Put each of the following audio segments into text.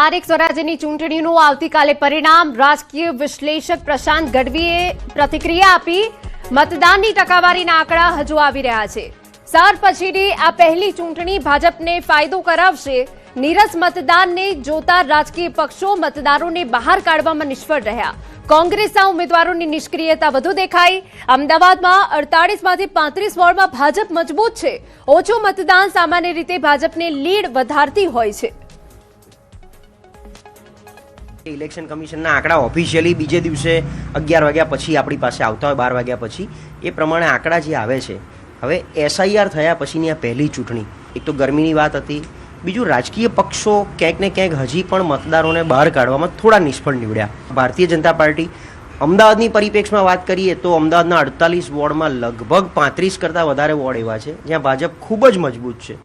સ્થાનિક સ્વરાજ્યની ચૂંટણીનું આવતીકાલે પરિણામ રાજકીય વિશ્લેષક પ્રશાંત ગઢવીએ પ્રતિક્રિયા આપી। મતદાનની ટકાવારીના આંકડા હજુ આવી રહ્યા છે। સાર પછીની આ પહેલી ચૂંટણી ભાજપને ફાયદો કરાવશે। નીરસ મતદાનને જોતા રાજકીય પક્ષો મતદારોને બહાર કાઢવામાં નિષ્ફળ રહ્યા। કોંગ્રેસના ઉમેદવારોની નિષ્ક્રિયતા વધુ દેખાઈ। અમદાવાદમાં 48માંથી 35 વોર્ડમાં ભાજપ મજબૂત છે। ઓછું મતદાન સામાન્ય રીતે ભાજપને લીડ વધારતી હોય છે। ઇલેક્શન કમિશનના આંકડા ઓફિશિયલી બીજે દિવસે 11 વાગ્યા પછી આપણી પાસે આવતા હોય, 12 વાગ્યા પછી એ પ્રમાણે આંકડા જે આવે છે। હવે એસઆઈઆર થયા પછીની આ પહેલી ચૂંટણી, એક તો ગરમીની વાત હતી, બીજું રાજકીય પક્ષો ક્યાંક ને ક્યાંક હજી પણ મતદારોને બહાર કાઢવામાં થોડા નિષ્ફળ નીવડ્યા। ભારતીય જનતા પાર્ટી અમદાવાદની પરિપ્રેક્ષમાં વાત કરીએ તો અમદાવાદના 48 વોર્ડમાં લગભગ 35 કરતાં વધારે વોર્ડ એવા છે જ્યાં ભાજપ ખૂબ જ મજબૂત છે।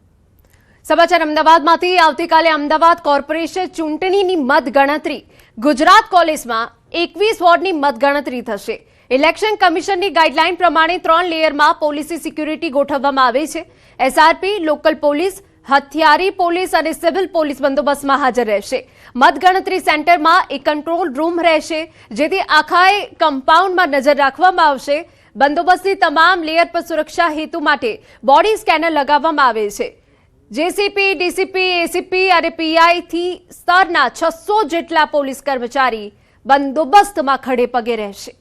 સમાચાર અમદાવાદમાંથી। આવતીકાલે અમદાવાદ કોર્પોરેશન ચૂંટણીની મતગણતરી ગુજરાત કોલેજમાં 21 વોર્ડની મતગણતરી થશે। ઇલેક્શન કમિશનની ગાઈડલાઈન પ્રમાણે 3 લેયરમાં પોલીસી સિક્યુરિટી ગોઠવવામાં આવે છે। એસઆરપી, લોકલ પોલીસ, હથિયારી પોલીસ અને સિવિલ પોલીસ બંદોબસ્તમાં હાજર રહેશે। મતગણતરી સેન્ટરમાં એક કંટ્રોલ રૂમ રહેશે, જેથી આખા કમ્પાઉન્ડમાં નજર રાખવામાં આવશે। બંદોબસ્તની તમામ લેયર પર સુરક્ષા હેતુ માટે બોડી સ્કેનર લગાવવામાં આવે છે। જેસીપી, ડીસીપી, એસીપી અને પીઆઈથી સ્તરના 600 જેટલા પોલીસ કર્મચારી બંદોબસ્તમાં ખડે પગે રહેશે।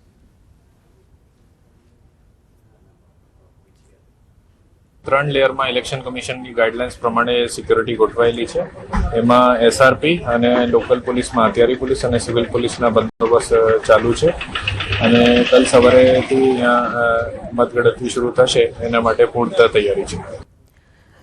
ત્રણ લેયરમાં ઇલેક્શન કમિશનની ગાઈડલાઇન્સ પ્રમાણે સિક્યુરિટી ગોઠવાયેલી છે। એમાં એસઆરપી અને લોકલ પોલીસમાં હથિયારી પોલીસ અને સિવિલ પોલીસના બંદોબસ્ત ચાલુ છે અને કાલ સવારેથી અહીંયા મતગણતરી શરૂ થશે એના માટે પૂર્ણ તૈયારી છે।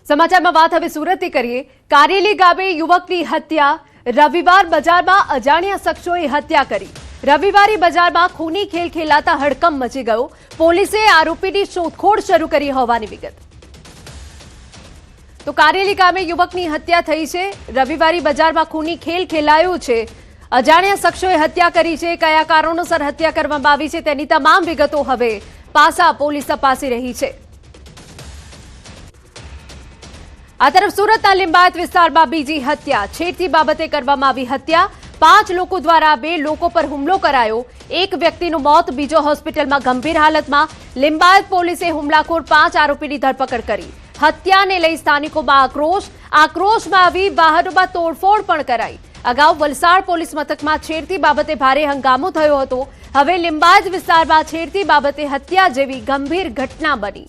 સમાચારમાં વાત હવે સુરતથી કરીએ। કારેલી ગામે યુવકની હત્યા। રવિવાર બજારમાં અજાણ્યા શખ્સોએ હત્યા કરી। રવિવારે બજારમાં ખૂની ખેલ ખેલાતા હડકંપ મચી ગયો। પોલીસે આરોપીની શોધખોળ શરૂ કરી હોવાની વિગત। તો કારેલી ગામે યુવકની હત્યા થઈ છે। રવિવારે બજારમાં ખૂની ખેલ ખેલાયો છે। અજાણ્યા શખ્સોએ હત્યા કરી છે। કયા કારણોસર હત્યા કરવામાં આવી છે તેની તમામ વિગતો હવે પાસા પોલીસ તપાસી રહી છે। આ તરફ સુરતના લિંબાયત વિસ્તારમાં બીજી હત્યા। છેડતી બાબતે કરવામાં આવી હત્યા। 5 લોકો દ્વારા 2 લોકો પર હુમલો કરાયો। એક વ્યક્તિનું મોત, બીજો હોસ્પિટલમાં ગંભીર હાલતમાં। લિંબાયત પોલીસે હુમલાખોર 5 આરોપીની ધરપકડ કરી। હત્યાને લઈ સ્થાનિકોમાં આક્રોશમાં આવી વાહનોમાં તોડફોડ પણ કરાઈ। અગાઉ વલસાડ પોલીસ મથકમાં છેડતી બાબતે ભારે હંગામો થયો હતો। હવે લિંબાયત વિસ્તારમાં છેડતી બાબતે હત્યા જેવી ગંભીર ઘટના બની।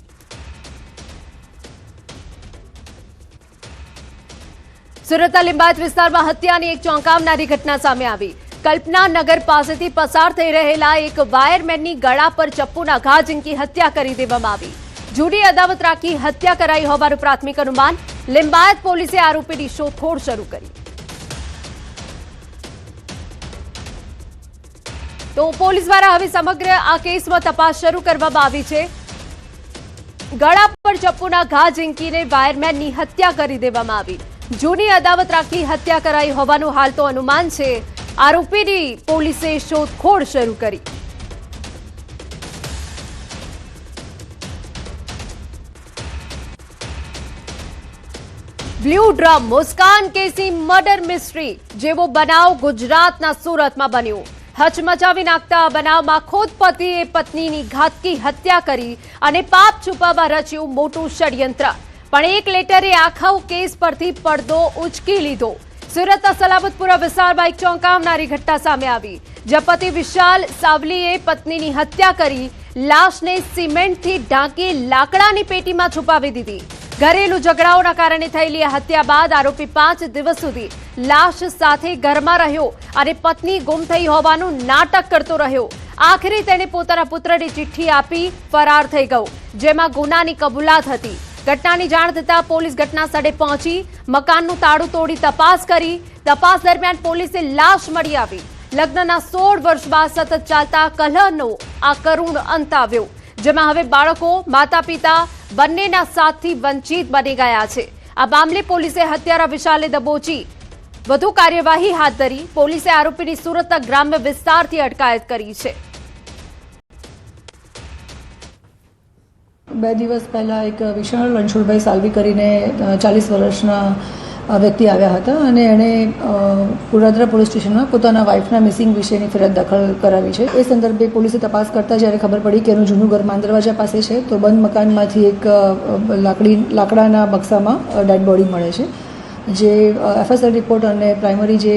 સુરતના લિંબાયત વિસ્તારમાં હત્યાની એક ચોંકાવનારી ઘટના સામે આવી। કલ્પના નગર પાસેથી પસાર થઈ રહેલા એક વાયરમેનની ગળા પર ચપ્પુના ઘા ઝીંકી હત્યા કરી દેવામાં આવી। જૂની અદાવત રાખી હત્યા કરાઈ હોવાનું પ્રાથમિક અનુમાન। લિંબાયત પોલીસે આરોપીની શોધખોળ શરૂ કરી। તો પોલીસ દ્વારા હવે સમગ્ર આ કેસમાં તપાસ શરૂ કરવામાં આવી છે। ગળા પર ચપ્પુના ઘા ઝીંકીને વાયરમેનની હત્યા કરી દેવામાં આવી। જૂની અદાવત રાખી હત્યા કરાઈ હોવાનું હાલ તો અનુમાન છે। આરોપીની પોલીસે શોધખોળ શરૂ કરી। બ્લુ ડ્રમ મુસ્કાન કેસી મર્ડર મિસ્ટ્રી જેવો બનાવ ગુજરાતના સુરતમાં બન્યો। હચમચાવી નાખતા આ બનાવમાં ખુદ પતિએ પત્નીની ઘાતકી હત્યા કરી અને પાપ છુપાવવા રચ્યું મોટું ષડયંત્ર। પણ એક લેટરે આખા કેસ પરથી પડદો ઉચકી લીધો। સુરતના સલામતપુરા વિસ્તારમાં એક ચોંકાવનારી ઘટના સામે આવી, જ્યાં પતિ વિશાલ સાવલીએ પત્નીની હત્યા કરી લાશને સિમેન્ટથી ઢાંકી લાકડાની પેટીમાં છુપાવી દીધી। ઘરેલું ઝઘડાઓના કારણે થયેલી આ હત્યા બાદ આરોપી 5 દિવસ સુધી લાશ સાથે ઘરમાં રહ્યો અને પત્ની ગુમ થઈ હોવાનું નાટક કરતો રહ્યો। આખરે તેણે પોતાના પુત્રને ચિઠ્ઠી આપી ફરાર થઈ ગયો, જેમાં ગુનાની કબૂલાત હતી। ઘટનાની જાણ થતાં પોલીસ ઘટના સ્થળે પહોંચી મકાનનું તાળું તોડી તપાસ કરી। તપાસ દરમિયાન પોલીસે લાશ મળી આવી। લગ્નના 16 વર્ષ બાદ સતત ચાલતા કલહનો આ કરુણ અંત આવ્યો, જેમાં હવે બાળકો, માતા પિતા બંનેના સાથથી વંચિત બની ગયા છે। આ મામલે પોલીસે હત્યારા વિશાલને દબોચી વધુ કાર્યવાહી હાથ ધરી। પોલીસે આરોપીની સુરતના ગ્રામ્ય વિસ્તારથી અટકાયત કરી છે। 2 દિવસ પહેલાં એક વિશાળ રણછોડભાઈ સાલવી કરીને 40 વર્ષના વ્યક્તિ આવ્યા હતા અને એણે પુરાદરા પોલીસ સ્ટેશનમાં પોતાના વાઇફના મિસિંગ વિશેની ફરિયાદ દાખલ કરાવી છે. એ સંદર્ભે પોલીસે તપાસ કરતાં જ્યારે ખબર પડી કે એનું જૂનું ઘર માંદરવાજા પાસે છે, તો બંધ મકાનમાંથી એક લાકડાના બક્સામાં ડેડ બોડી મળે છે. જે FSL રિપોર્ટ અને પ્રાઇમરી જે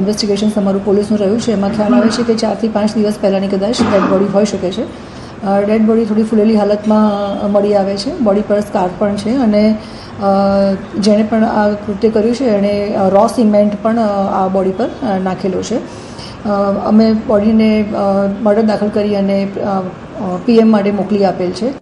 ઇન્વેસ્ટિગેશન અમારું પોલીસનું રહ્યું છે એમાં ખ્યાલ આવે છે કે 4 થી 5 દિવસ પહેલાંની કદાચ ડેડ બોડી હોઈ શકે છે. ડેડ બોડી થોડી ફૂલેલી હાલતમાં મળી આવે છે. બોડી પર સ્કાર પણ છે અને જેણે પણ આ કૃત્ય કર્યું છે એણે રો સિમેન્ટ પણ આ બોડી પર નાખેલો છે. અમે બોડીને મર્ડર દાખલ કરી અને PM માટે મોકલી આપેલ છે.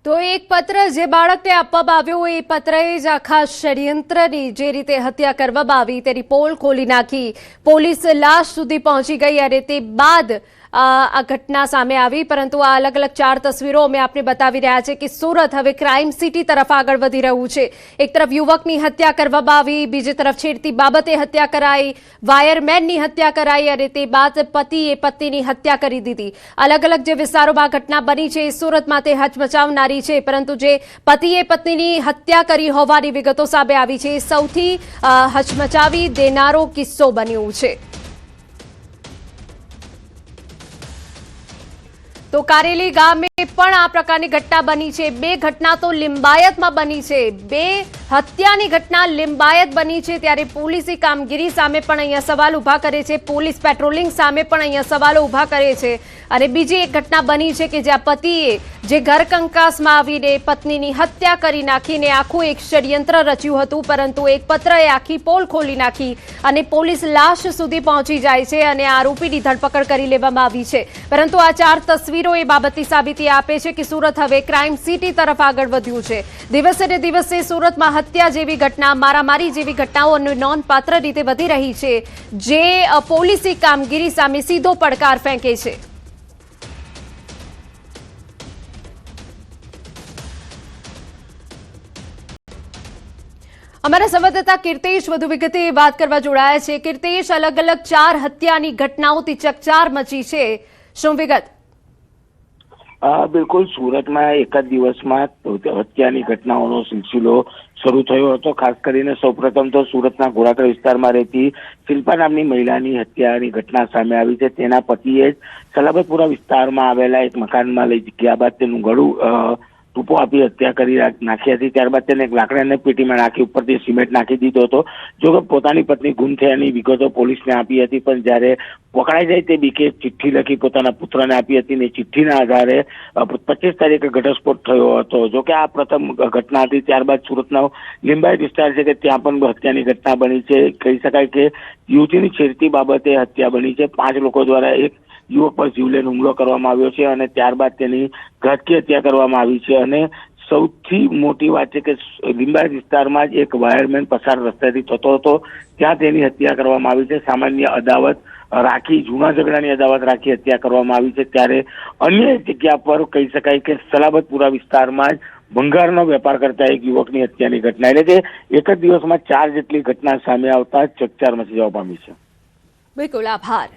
તો એક પત્ર જે બાળકને આપવામાં આવ્યો એ પત્રએ જ આખા ષડયંત્રની જે રીતે હત્યા કરવામાં આવી તેની પોલ ખોલી નાખી. પોલીસ લાશ સુધી પહોંચી ગઈ અને તે બાદ આ ઘટના સામે આવી. પરંતુ આ અલગ અલગ 4 તસવીરો અમે આપને બતાવી રહ્યા છે કે સુરત હવે ક્રાઇમ સિટી તરફ આગળ વધી રહ્યું છે. એક તરફ યુવકની હત્યા કરવામાં આવી, બીજી તરફ છેડતી બાબતે હત્યા કરાઈ, વાયરમેનની હત્યા કરાઈ અને તે બાદ પતિએ પત્નીની હત્યા કરી દીધી. અલગ અલગ જે વિસ્તારોમાં ઘટના બની છે એ સુરતમાં તે હચમચાવનારી છે. પરંતુ જે પતિએ પત્નીની હત્યા કરી હોવાની વિગતો સામે આવી છે એ સૌથી હચમચાવી દેનારો કિસ્સો બન્યો છે. તો કારેલી ગામે પણ આ પ્રકારની ઘટના બની છે. 2 ઘટના તો લિંબાયતમાં બની છે. 2 હત્યાની ઘટના લિંબાયત બની છે. ત્યારે પોલીસની કામગીરી સામે પણ અહીંયા સવાલ ઉભા કરે છે. પોલીસ પેટ્રોલિંગ સામે પણ અહીંયા સવાલો ઉભા કરે છે. અને બીજી એક ઘટના બની છે કે જ્યાં પતિએ જે ઘર કંકાસમાં આવીને પત્નીની હત્યા કરી નાખીને આખું એક ષડયંત્ર રચ્યું હતું. પરંતુ એક પત્રએ આખી પોલ ખોલી નાખી અને પોલીસ લાશ સુધી પહોંચી જાય છે અને આરોપીની ધરપકડ કરી લેવામાં આવી છે. પરંતુ આ 4 તસવીરો એ બાબતની સાબિતી આપે છે કે સુરત હવે ક્રાઇમ સિટી તરફ આગળ વધ્યું છે. દિવસે ને દિવસે સુરતમાં હત્યા જેવી ઘટના, મારામારી જેવી ઘટનાઓ નોંધપાત્ર રીતે વધી રહી છે, જે પોલીસની કામગીરી સામે સીધો પડકાર ફેંકે છે. અમારા સંવાદદાતા કીર્તેશ વધુ વિગતે વાત કરવા જોડાયા છે. કીર્તેશ, અલગ અલગ 4 હત્યાની ઘટનાઓથી ચકચાર મચી છે, શું વિગત? બિલકુલ, સુરતમાં એક જ દિવસમાં હત્યાની ઘટનાઓનો સિલસિલો શરૂ થયો હતો. ખાસ કરીને સૌપ્રથમ તો સુરતના ઘોડાદરા વિસ્તારમાં રહેતી શિલ્પા નામની મહિલાની હત્યાની ઘટના સામે આવી છે. તેના પતિએ જ સલાબતપુરા વિસ્તારમાં આવેલા એક મકાનમાં લઈ ગયા બાદ તેનું ગળું ટૂંપો આપી હત્યા કરી નાખી હતી. ત્યારબાદ તેને એક લાકડાની પેટીમાં નાખી ઉપરથી સિમેન્ટ નાખી દીધો હતો. જોકે પોતાની પત્ની ગુમ થયાની વિગતો પોલીસને આપી હતી, પણ જ્યારે પકડાઈ જાય તે બીકે ચિઠ્ઠી લખી પોતાના પુત્રને આપી હતી અને ચિઠ્ઠીના આધારે 25 તારીખે ઘટસ્ફોટ થયો હતો. જોકે આ પ્રથમ ઘટના હતી. ત્યારબાદ સુરતનો લિંબાયત વિસ્તાર છે કે ત્યાં પણ હત્યાની ઘટના બની છે. કહી શકાય કે યુવતીની છેડતી બાબતે હત્યા બની છે. 5 લોકો દ્વારા એક યુવક પર જીવલેણ હુમલો કરવામાં આવ્યો છે અને ત્યારબાદ તેની ઘાતકી હત્યા કરવામાં આવી છે. અને સૌથી મોટી વાત છે કે લિંબાયત વિસ્તારમાં જ એક વાયરમેન પસાર રસ્તેથી થતો હતો, ત્યાં તેની હત્યા કરવામાં આવી છે. સામાન્ય અદાવત રાખી, જૂના ઝઘડાની અદાવત રાખી હત્યા કરવામાં આવી છે. ત્યારે અન્ય જગ્યા પર કહી શકાય કે સલાબતપુરા વિસ્તારમાં જ ભંગારનો વેપાર કરતા એક યુવકની હત્યાની ઘટના, એટલે કે એક જ દિવસમાં 4 જેટલી ઘટના સામે આવતા ચકચાર મચી જવા પામી છે. બિલકુલ, આભાર.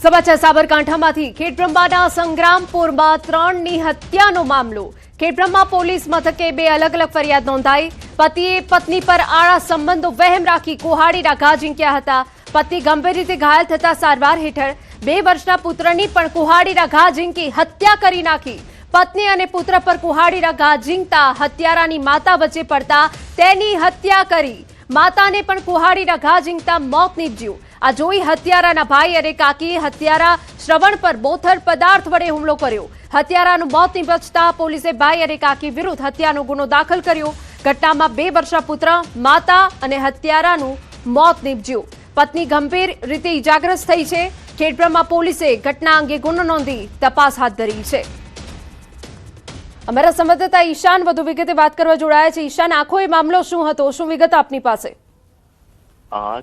સમાચાર સાબરકાંઠામાંથી. ખેડબ્રહ્માના સંગ્રામપુરમાં 3ની હત્યાનો મામલો. ખેડબ્રહ્મા પોલીસ મથકે 2 અલગ અલગ ફરિયાદ નોંધાઈ. પતિએ પત્ની પર આડા સંબંધો વહેમ રાખી કુહાડીના ઘા ઝીંક્યા હતા. પત્ની ગંભીર રીતે ઘાયલ થતા સારવાર હેઠળ. 2 વર્ષના પુત્રની પણ કુહાડીના ઘા ઝીંકી હત્યા કરી નાખી. પત્ની અને પુત્ર પર કુહાડીના ઘા ઝીંકતા હત્યારાની માતા વચ્ચે પડતા તેની હત્યા કરી. માતાને પણ કુહાડીના ઘા ઝીંકતા મોત નીપજ્યું. આ જોઈ હત્યારાના ભાઈ અને કાકીએ હત્યારા શ્રવણ પર બોથડ પદાર્થ વડે હુમલો કર્યો. હત્યારાનું મોત નીપજતા પોલીસે ભાઈ અને કાકી વિરુદ્ધ હત્યાનો ગુનો દાખલ કર્યો. ઘટનામાં 2 વર્ષના પુત્ર, માતા અને હત્યારાનું મોત નીપજ્યું. પત્ની ગંભીર રીતે ઇજાગ્રસ્ત થઈ છે. ખેડબ્રહ્મા પોલીસે ઘટના અંગે ગુનો નોંધી તપાસ હાથ ધરી છે. અમારા સંવાદદાતા ઈશાન વધુ વિગતે વાત કરવા જોડાયા છે. ઈશાન, આખો એ મામલો શું હતો, શું વિગત આપની પાસે?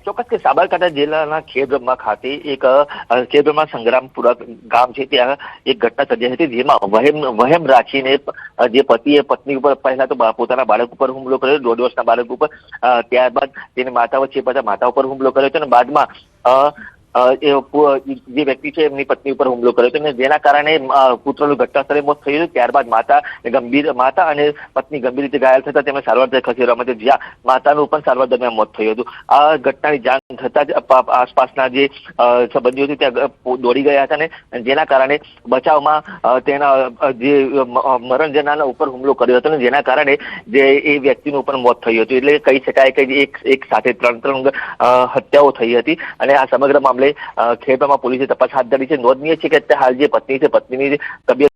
ચોક્કસ કે સાબરકાંઠા જિલ્લાના ખેડબ્રહ્મા ખાતે એક ખેડબ્રહ્મા સંગ્રામપુરા ગામ છે, ત્યાં એક ઘટના સર્જાઈ હતી, જેમાં વહેમ રાખીને જે પતિએ પત્ની ઉપર પહેલા તો પોતાના બાળક ઉપર હુમલો કર્યો, 1.5 વર્ષના બાળક ઉપર. ત્યારબાદ તેની માતા વચ્ચે પાછા માતા ઉપર હુમલો કર્યો હતો અને બાદમાં જે વ્યક્તિ છે એમની પત્ની ઉપર હુમલો કર્યો હતો અને જેના કારણે પુત્રનું ઘટના સ્થળે મોત થયું હતું. ત્યારબાદ માતા અને પત્ની ગંભીર રીતે ઘાયલ થતા તેમને સારવાર ખસેડવામાં આવ્યા, જ્યાં માતાનું પણ સારવાર દરમિયાન મોત થયું હતું. આ ઘટનાની જાણ થતા જ આસપાસના જે સંબંધીઓ છે ત્યાં દોડી ગયા હતા અને જેના કારણે બચાવમાં તેના જે મરણ જનારના ઉપર હુમલો કર્યો હતો અને જેના કારણે જે એ વ્યક્તિનું પણ મોત થયું હતું. એટલે કહી શકાય કે એક સાથે ત્રણ હત્યાઓ થઈ હતી અને આ સમગ્ર મામલે ખેડબ્રહ્મા પોલીસે તપાસ હાથ ધરી છે. નોંધનીય છે કે હાલ જે પત્ની છે, પત્નીની તબિયત